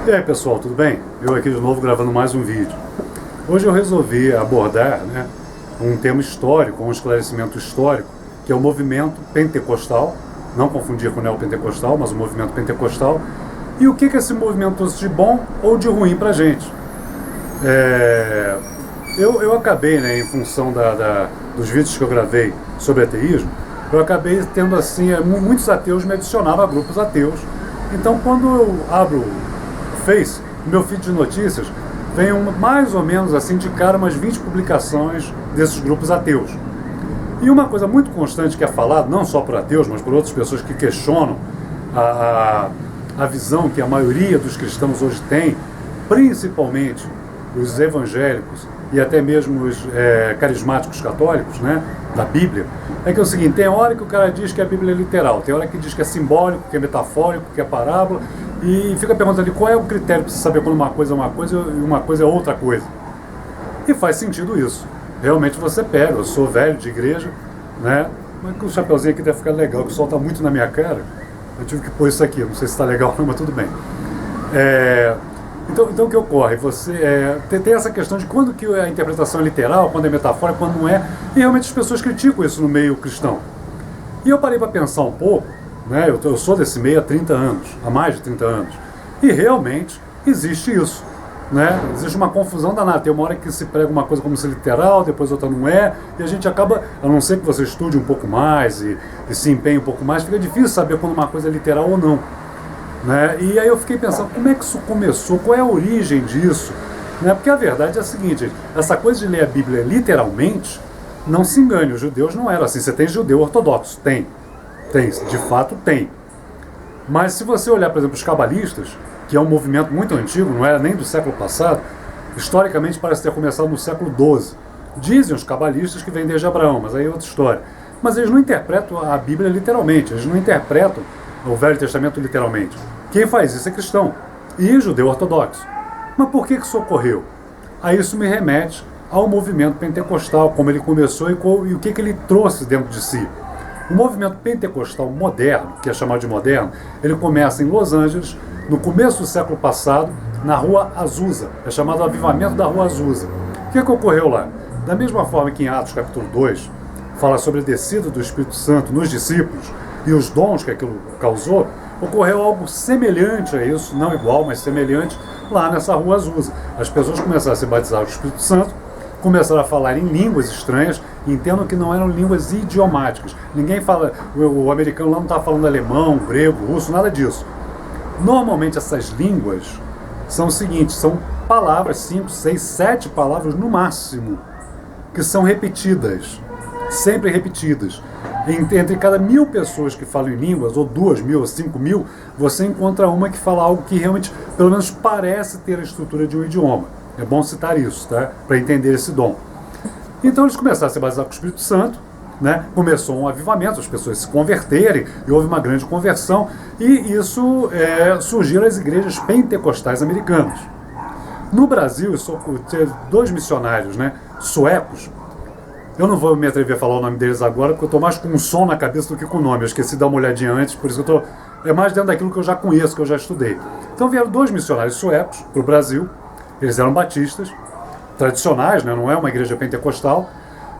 E aí pessoal, tudo bem? Eu aqui de novo gravando mais um vídeo. Hoje eu resolvi abordar um tema histórico, um esclarecimento histórico, que é o movimento pentecostal, não confundir com o neopentecostal, mas o movimento pentecostal, e o que esse movimento trouxe de bom ou de ruim pra gente. Eu acabei, em função dos vídeos que eu gravei sobre ateísmo, eu acabei tendo assim, muitos ateus me adicionaram a grupos ateus. Então quando eu abro o Face, no meu feed de notícias, vem mais ou menos assim de cara umas 20 publicações desses grupos ateus. E uma coisa muito constante que é falado, não só por ateus, mas por outras pessoas que questionam a visão que a maioria dos cristãos hoje tem, principalmente os evangélicos e até mesmo os carismáticos católicos, da Bíblia, é que é o seguinte: tem hora que o cara diz que a Bíblia é literal, tem hora que diz que é simbólico, que é metafórico, que é parábola, e fica perguntando ali qual é o critério para você saber quando uma coisa é uma coisa e uma coisa é outra coisa. E faz sentido isso. Realmente você pega, eu sou velho de igreja, mas com o chapeuzinho aqui deve ficar legal, que o sol está muito na minha cara, eu tive que pôr isso aqui, não sei se está legal não, mas tudo bem. Então o que ocorre? Você tem essa questão de quando que a interpretação é literal, quando é metafórica, quando não é, e realmente as pessoas criticam isso no meio cristão. E eu parei para pensar um pouco, eu sou desse meio há 30 anos, há mais de 30 anos, e realmente existe isso. Existe uma confusão danada, tem uma hora que se prega uma coisa como se literal, depois outra não é, e a gente acaba, a não ser que você estude um pouco mais e se empenhe um pouco mais, fica difícil saber quando uma coisa é literal ou não. E aí eu fiquei pensando, como é que isso começou, qual é a origem disso? Porque a verdade é a seguinte: essa coisa de ler a Bíblia literalmente, não se engane, os judeus não eram assim. Você tem judeu ortodoxo? Tem, de fato tem. Mas se você olhar, por exemplo, os cabalistas, que é um movimento muito antigo, não era nem do século passado, historicamente parece ter começado no século XII. Dizem os cabalistas que vem desde Abraão, mas aí é outra história. Mas eles não interpretam a Bíblia literalmente, eles não interpretam o Velho Testamento literalmente. Quem faz isso é cristão e judeu ortodoxo. Mas por que isso ocorreu? Aí isso me remete ao movimento pentecostal, como ele começou e o que ele trouxe dentro de si. O movimento pentecostal moderno, que é chamado de moderno, ele começa em Los Angeles, no começo do século passado, na Rua Azusa. É chamado Avivamento da Rua Azusa. O que ocorreu lá? Da mesma forma que em Atos capítulo 2, fala sobre a descida do Espírito Santo nos discípulos e os dons que aquilo causou, ocorreu algo semelhante a isso, não igual, mas semelhante, lá nessa Rua Azusa. As pessoas começaram a se batizar com o Espírito Santo, começaram a falar em línguas estranhas, entendam que não eram línguas idiomáticas. Ninguém fala, o americano lá não está falando alemão, grego, russo, nada disso. Normalmente essas línguas são o seguinte, são palavras, 5, 6, 7 palavras no máximo, que são repetidas, sempre repetidas. Entre cada 1000 pessoas que falam em línguas, ou 2.000, ou 5.000, você encontra uma que fala algo que realmente, pelo menos parece ter a estrutura de um idioma. É bom citar isso, para entender esse dom. Então eles começaram a se batizar com o Espírito Santo, começou um avivamento, as pessoas se converterem, e houve uma grande conversão, e isso surgiram as igrejas pentecostais americanas. No Brasil, teve 2 missionários suecos. Eu não vou me atrever a falar o nome deles agora, porque eu estou mais com um som na cabeça do que com o nome. Eu esqueci de dar uma olhadinha antes, por isso que eu estou... É mais dentro daquilo que eu já conheço, que eu já estudei. Então vieram 2 missionários suecos para o Brasil. Eles eram batistas, tradicionais, não é uma igreja pentecostal.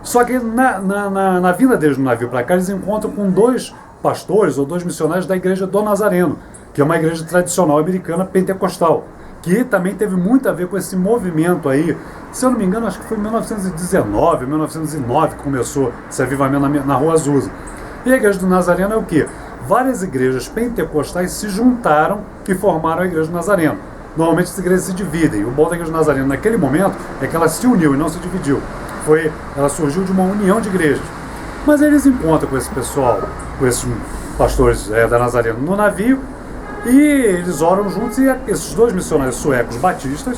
Só que na vinda deles no navio para cá, eles encontram com 2 pastores ou 2 missionários da igreja do Nazareno, que é uma igreja tradicional americana pentecostal, que também teve muito a ver com esse movimento aí. Se eu não me engano, acho que foi em 1919, 1909 que começou esse avivamento na Rua Azusa. E a igreja do Nazareno é o quê? Várias igrejas pentecostais se juntaram e formaram a igreja do Nazareno. Normalmente as igrejas se dividem. O bom da igreja do Nazareno naquele momento é que ela se uniu e não se dividiu. Ela surgiu de uma união de igrejas. Mas eles encontram com esse pessoal, com esses pastores da Nazareno no navio, e eles oram juntos, e esses 2 missionários suecos batistas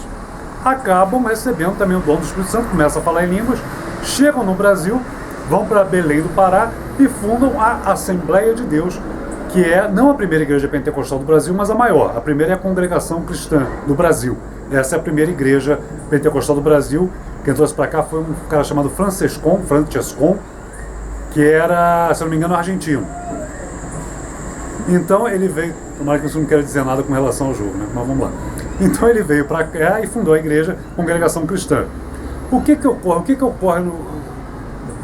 acabam recebendo também o dom do Espírito Santo, começam a falar em línguas, chegam no Brasil, vão para Belém do Pará e fundam a Assembleia de Deus, que é não a primeira igreja pentecostal do Brasil, mas a maior. A primeira é a Congregação Cristã do Brasil. Essa é a primeira igreja pentecostal do Brasil. Quem trouxe para cá foi um cara chamado Francescon, que era, se não me engano, argentino. Então ele veio, tomara que eu não quero dizer nada com relação ao jogo, mas vamos lá. Então ele veio para cá e fundou a igreja Congregação Cristã. O que ocorre? O que ocorre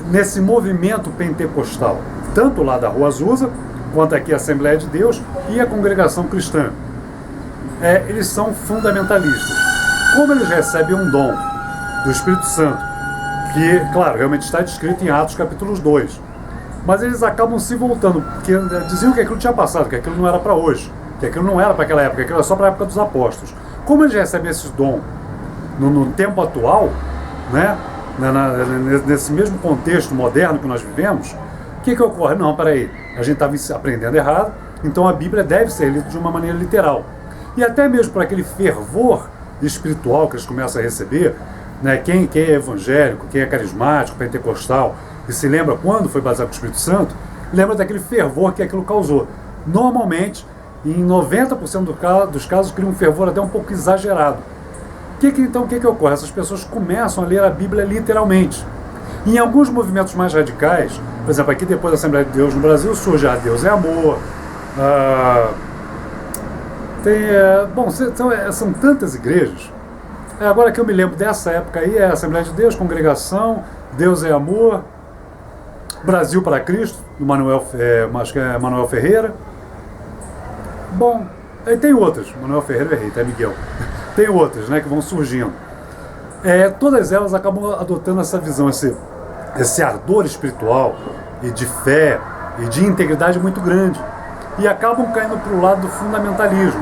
nesse movimento pentecostal? Tanto lá da Rua Azusa, quanto aqui a Assembleia de Deus e a Congregação Cristã. Eles são fundamentalistas. Como eles recebem um dom do Espírito Santo, que, claro, realmente está descrito em Atos capítulo 2, mas eles acabam se voltando, porque diziam que aquilo tinha passado, que aquilo não era para hoje, que aquilo não era para aquela época, que aquilo era só para a época dos apóstolos. Como eles recebem esse dom no tempo atual, né, nesse mesmo contexto moderno que nós vivemos, o que ocorre? Não, peraí, a gente estava aprendendo errado, então a Bíblia deve ser lida de uma maneira literal. E até mesmo por aquele fervor espiritual que eles começam a receber, né, quem é evangélico, quem é carismático, pentecostal, e se lembra quando foi batizado com o Espírito Santo, lembra daquele fervor que aquilo causou. Normalmente, em 90% dos casos, cria um fervor até um pouco exagerado. Então, o que ocorre? Essas pessoas começam a ler a Bíblia literalmente. Em alguns movimentos mais radicais, por exemplo, aqui depois da Assembleia de Deus no Brasil, surge a Deus é Amor. São tantas igrejas. Agora que eu me lembro dessa época aí, é a Assembleia de Deus, Congregação, Deus é Amor, Brasil para Cristo, do acho que é Manuel Ferreira. Bom, aí tem outras. Manuel Ferreira eu errei, tá, Miguel? Tem outras, né, que vão surgindo. Todas elas acabam adotando essa visão, esse ardor espiritual e de fé e de integridade muito grande. E acabam caindo para o lado do fundamentalismo.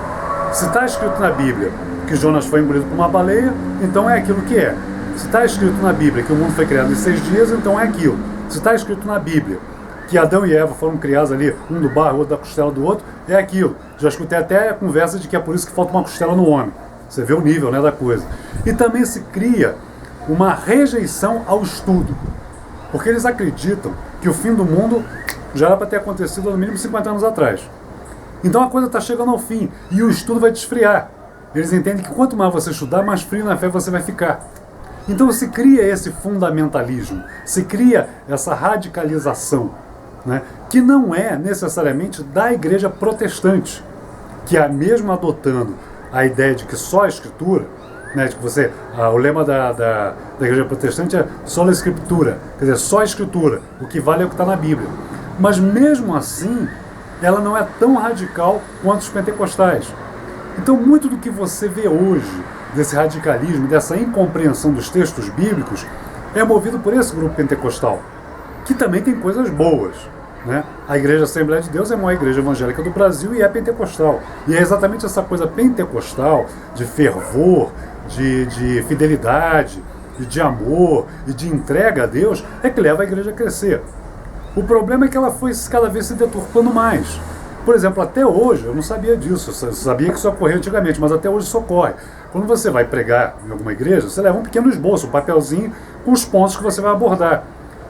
Se está escrito na Bíblia que Jonas foi engolido por uma baleia, então é aquilo que é. Se está escrito na Bíblia que o mundo foi criado em 6 dias, então é aquilo. Se está escrito na Bíblia que Adão e Eva foram criados ali, um do barro, outro da costela do outro, é aquilo. Já escutei até a conversa de que é por isso que falta uma costela no homem. Você vê o nível, né, da coisa. E também se cria uma rejeição ao estudo. Porque eles acreditam que o fim do mundo já era para ter acontecido no mínimo 50 anos atrás. Então a coisa está chegando ao fim e o estudo vai te esfriar. Eles entendem que quanto mais você estudar, mais frio na fé você vai ficar. Então se cria esse fundamentalismo, se cria essa radicalização, né, que não é necessariamente da igreja protestante, que é mesmo adotando a ideia de que só a Escritura, né, de que o lema da igreja protestante é só a Escritura, quer dizer, só a Escritura, o que vale é o que está na Bíblia. Mas mesmo assim, ela não é tão radical quanto os pentecostais. Então muito do que você vê hoje, desse radicalismo, dessa incompreensão dos textos bíblicos, é movido por esse grupo pentecostal, que também tem coisas boas, né? A Igreja Assembleia de Deus é a maior igreja evangélica do Brasil e é pentecostal. E é exatamente essa coisa pentecostal, de fervor, de fidelidade, e de amor, e de entrega a Deus, é que leva a igreja a crescer. O problema é que ela foi cada vez se deturpando mais. Por exemplo, até hoje, eu não sabia disso, eu sabia que isso ocorria antigamente, mas até hoje isso ocorre. Quando você vai pregar em alguma igreja, você leva um pequeno esboço, um papelzinho com os pontos que você vai abordar.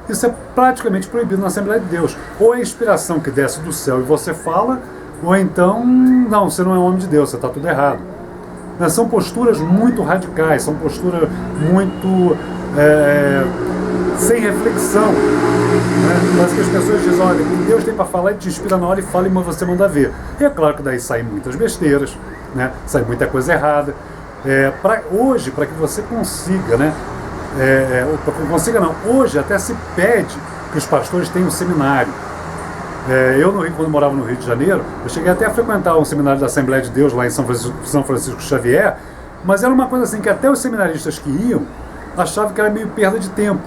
Isso é praticamente proibido na Assembleia de Deus. Ou é inspiração que desce do céu e você fala, ou então, não, você não é homem de Deus, você está tudo errado. Mas são posturas muito radicais, são posturas muito sem reflexão. Né? Parece que as pessoas dizem, olha, o que Deus tem para falar, ele te inspira na hora e fala e você manda ver. E é claro que daí saem muitas besteiras, né? Sai muita coisa errada. Hoje, para que você consiga, né? Hoje até se pede que os pastores tenham um seminário. Eu, no Rio, quando morava no Rio de Janeiro, eu cheguei até a frequentar um seminário da Assembleia de Deus lá em São Francisco Xavier, mas era uma coisa assim que até os seminaristas que iam achavam que era meio perda de tempo.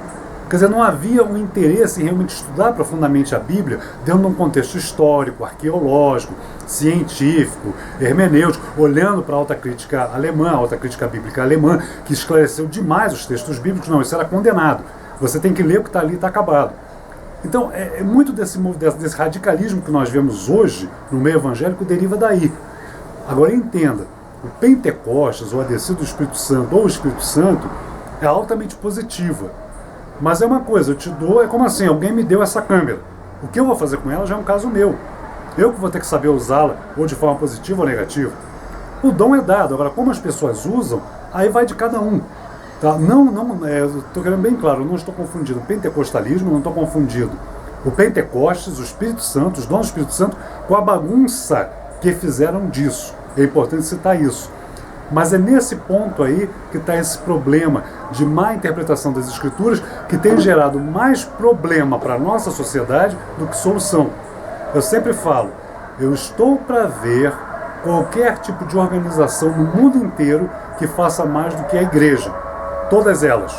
Quer dizer, não havia um interesse em realmente estudar profundamente a Bíblia dentro de um contexto histórico, arqueológico, científico, hermenêutico, olhando para a alta crítica alemã, a alta crítica bíblica alemã, que esclareceu demais os textos bíblicos. Não, isso era condenado. Você tem que ler o que está ali e está acabado. Então, muito desse radicalismo que nós vemos hoje no meio evangélico deriva daí. Agora entenda, o Pentecostes, ou a descida do Espírito Santo, ou o Espírito Santo, é altamente positiva. Mas é uma coisa, eu te dou, é como assim, alguém me deu essa câmera. O que eu vou fazer com ela já é um caso meu. Eu que vou ter que saber usá-la, ou de forma positiva ou negativa. O dom é dado, agora como as pessoas usam, aí vai de cada um. Tá? Estou querendo bem claro, eu não estou confundindo o pentecostalismo, não estou confundindo o Pentecostes, o Espírito Santo, os dons do Espírito Santo, com a bagunça que fizeram disso. É importante citar isso. Mas é nesse ponto aí que está esse problema de má interpretação das Escrituras, que tem gerado mais problema para a nossa sociedade do que solução. Eu sempre falo, eu estou para ver qualquer tipo de organização no mundo inteiro que faça mais do que a igreja. Todas elas.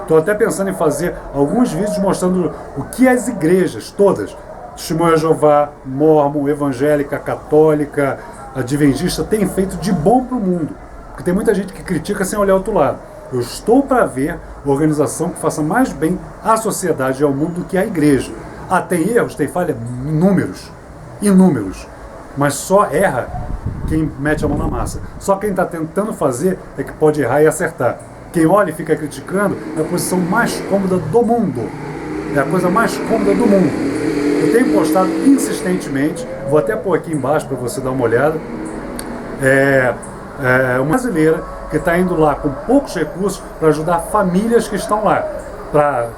Estou até pensando em fazer alguns vídeos mostrando o que as igrejas, todas, Testemunha de Jeová, Mórmon, Evangélica, Católica, Adventista, têm feito de bom para o mundo. Porque tem muita gente que critica sem olhar o outro lado. Eu estou para ver organização que faça mais bem à sociedade e ao mundo do que a igreja. Tem erros, tem falha, inúmeros. Mas só erra quem mete a mão na massa. Só quem está tentando fazer é que pode errar e acertar. Quem olha e fica criticando é a posição mais cômoda do mundo. É a coisa mais cômoda do mundo. Eu tenho postado insistentemente, vou até pôr aqui embaixo para você dar uma olhada, uma brasileira que está indo lá com poucos recursos para ajudar famílias que estão lá, para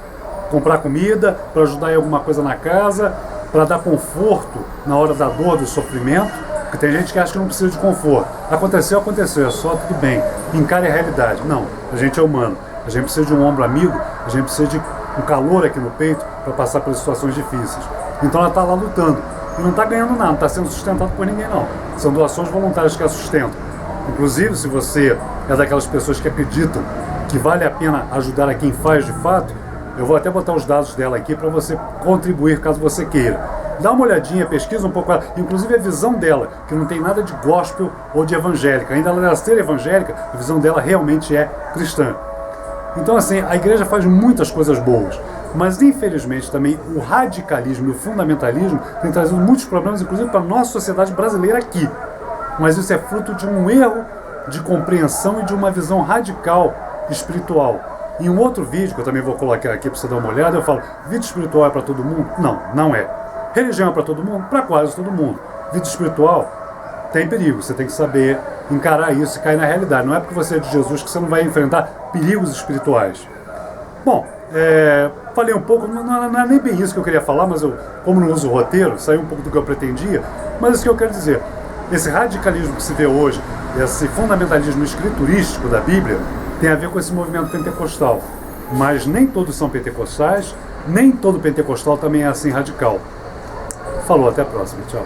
comprar comida, para ajudar em alguma coisa na casa, para dar conforto na hora da dor, do sofrimento, porque tem gente que acha que não precisa de conforto. Aconteceu, é só tudo bem, encare a realidade. Não, a gente é humano, a gente precisa de um ombro amigo, a gente precisa de um calor aqui no peito para passar por situações difíceis. Então ela está lá lutando e não está ganhando nada, não está sendo sustentado por ninguém não. São doações voluntárias que a sustentam. Inclusive, se você é daquelas pessoas que acreditam que vale a pena ajudar a quem faz de fato, eu vou até botar os dados dela aqui para você contribuir caso você queira. Dá uma olhadinha, pesquisa um pouco, inclusive a visão dela, que não tem nada de gospel ou de evangélica. Ainda ela ser evangélica, a visão dela realmente é cristã. Então assim, a igreja faz muitas coisas boas, mas infelizmente também o radicalismo e o fundamentalismo tem trazido muitos problemas, inclusive para a nossa sociedade brasileira aqui. Mas isso é fruto de um erro de compreensão e de uma visão radical espiritual. Em um outro vídeo, que eu também vou colocar aqui para você dar uma olhada, eu falo, vida espiritual é para todo mundo? Não, não é. Religião é para todo mundo? Para quase todo mundo. Vida espiritual tem perigo, você tem que saber encarar isso e cair na realidade. Não é porque você é de Jesus que você não vai enfrentar perigos espirituais. Bom, falei um pouco, não é nem bem isso que eu queria falar, mas eu, como não uso o roteiro, saiu um pouco do que eu pretendia, mas isso que eu quero dizer. Esse radicalismo que se vê hoje, esse fundamentalismo escriturístico da Bíblia, tem a ver com esse movimento pentecostal. Mas nem todos são pentecostais, nem todo pentecostal também é assim radical. Falou, até a próxima, tchau.